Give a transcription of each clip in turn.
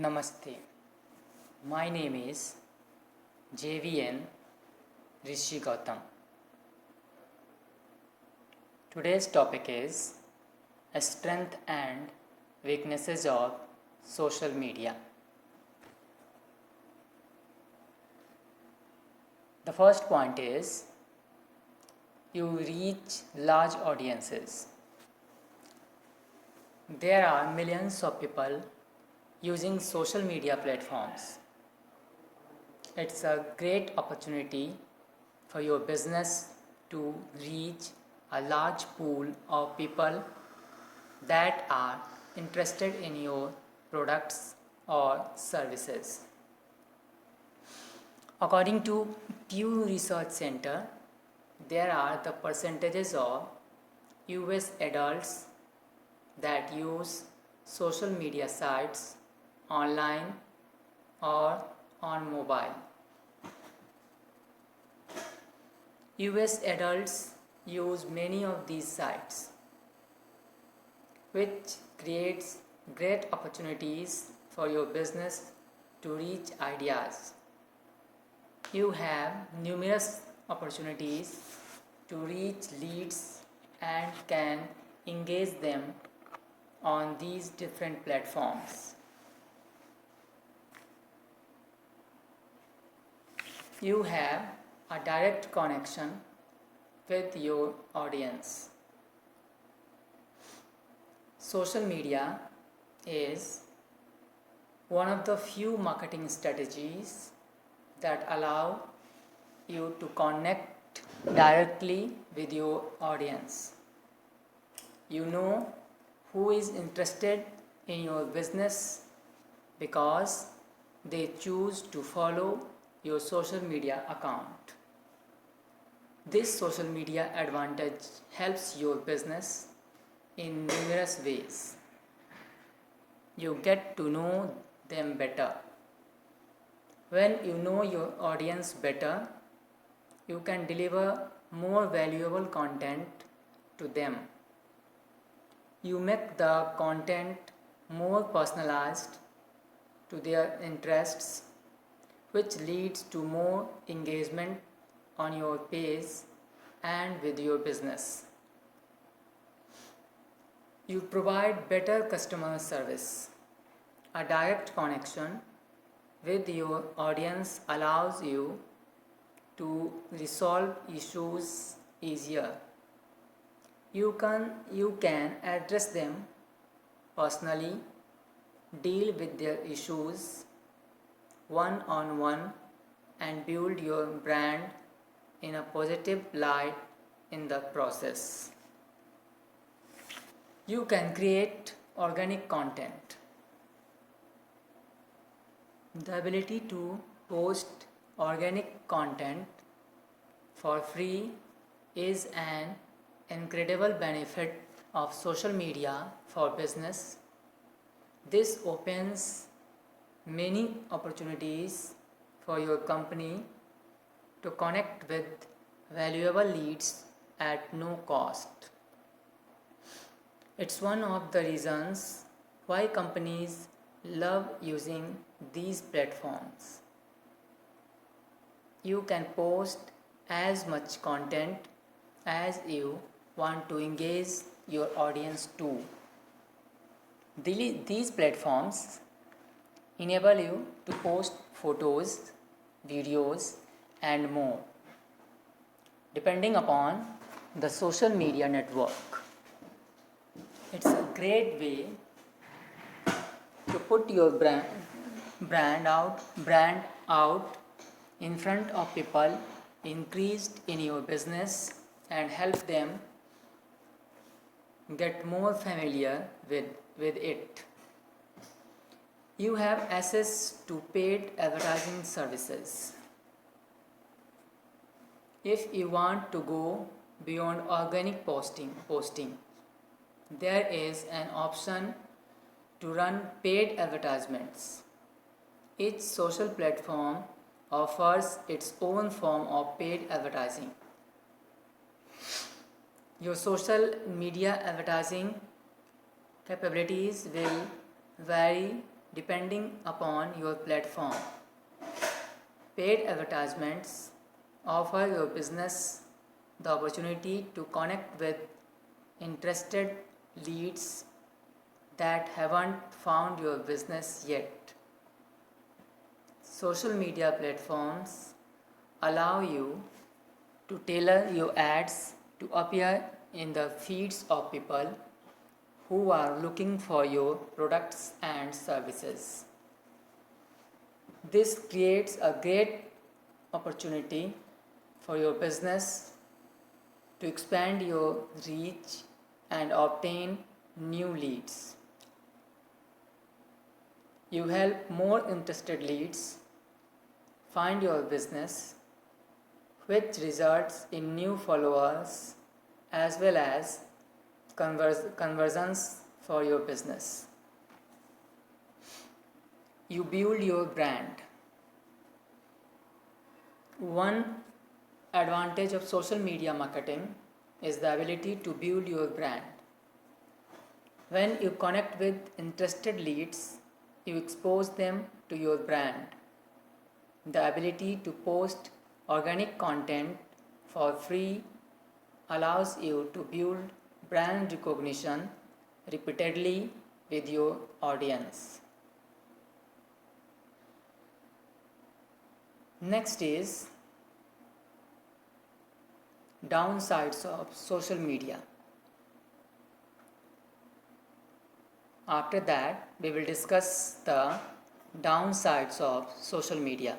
Namaste. My name is JVN Rishi Gautam. Today's topic is strength and weaknesses of social media. The first point is you reach large audiences. There are millions of people using social media platforms. It's a great opportunity for your business to reach a large pool of people that are interested in your products or services. According to Pew Research Center, there are the percentages of US adults that use social media sites online or on mobile. US adults use many of these sites, which creates great opportunities for your business to reach ideas. You have numerous opportunities to reach leads and can engage them on these different platforms. You have a direct connection with your audience. Social media is one of the few marketing strategies that allow you to connect directly with your audience. You know who is interested in your business because they choose to follow your social media account. This social media advantage helps your business in numerous ways. You get to know them better. When you know your audience better, you can deliver more valuable content to them. You make the content more personalized to their interests, which leads to more engagement on your page and with your business. You provide better customer service. A direct connection with your audience allows you to resolve issues easier. You can address them personally, deal with their issues one-on-one, and build your brand in a positive light in the process. You can create organic content. The ability to post organic content for free is an incredible benefit of social media for business. This opens many opportunities for your company to connect with valuable leads at no cost. It's one of the reasons why companies love using these platforms. You can post as much content as you want to engage your audience too. These platforms enable you to post photos, videos, and more, depending upon the social media network. It's a great way to put your brand out in front of people increased in your business and help them get more familiar with it. You have access to paid advertising services. If you want to go beyond organic posting, there is an option to run paid advertisements. Each social platform offers its own form of paid advertising. Your social media advertising capabilities will vary depending upon your platform. Paid advertisements offer your business the opportunity to connect with interested leads that haven't found your business yet. Social media platforms allow you to tailor your ads to appear in the feeds of people who are looking for your products and services. This creates a great opportunity for your business to expand your reach and obtain new leads. You help more interested leads find your business, which results in new followers as well as conversions for your business. You build your brand. One advantage of social media marketing is the ability to build your brand. When you connect with interested leads, you expose them to your brand. The ability to post organic content for free allows you to build brand recognition repeatedly with your audience. Next is downsides of social media. After that, we will discuss the downsides of social media.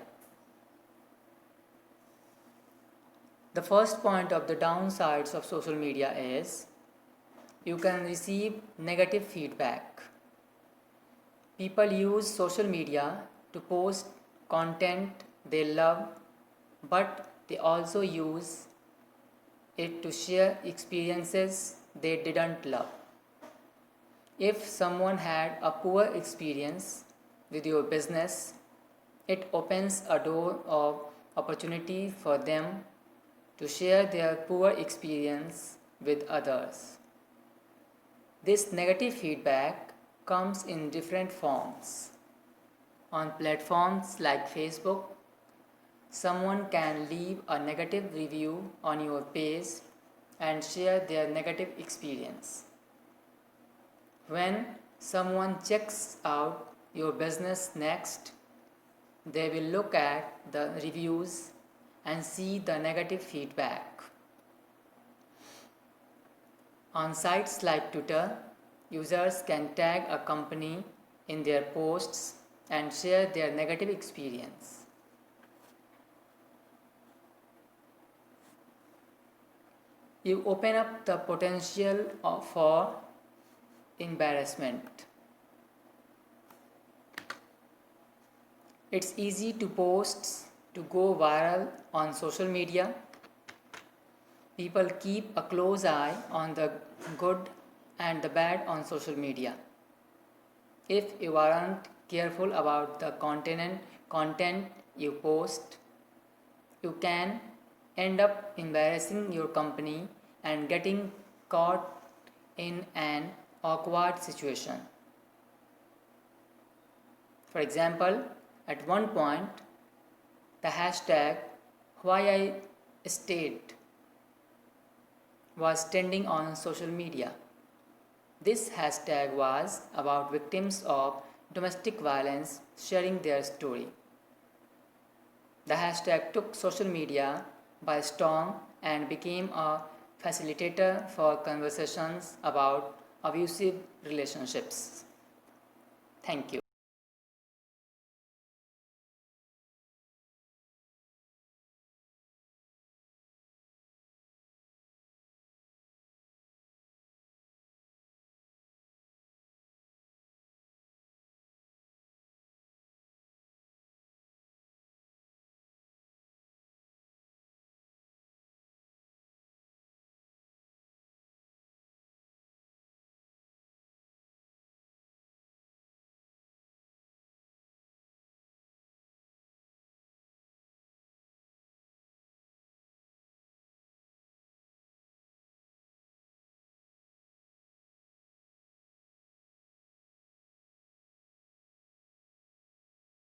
The first point of the downsides of social media is you can receive negative feedback. People use social media to post content they love, but they also use it to share experiences they didn't love. If someone had a poor experience with your business, it opens a door of opportunity for them to share their poor experience with others. This negative feedback comes in different forms. On platforms like Facebook, someone can leave a negative review on your page and share their negative experience. When someone checks out your business next, they will look at the reviews and see the negative feedback. On sites like Twitter, users can tag a company in their posts and share their negative experience. You open up the potential for embarrassment. It's easy to post to go viral on social media. People keep a close eye on the good and the bad on social media. If you aren't careful about the content you post, you can end up embarrassing your company and getting caught in an awkward situation. For example, at one point, the hashtag #WhyIStayed was trending on social media. This hashtag was about victims of domestic violence sharing their story. The hashtag took social media by storm and became a facilitator for conversations about abusive relationships. Thank you.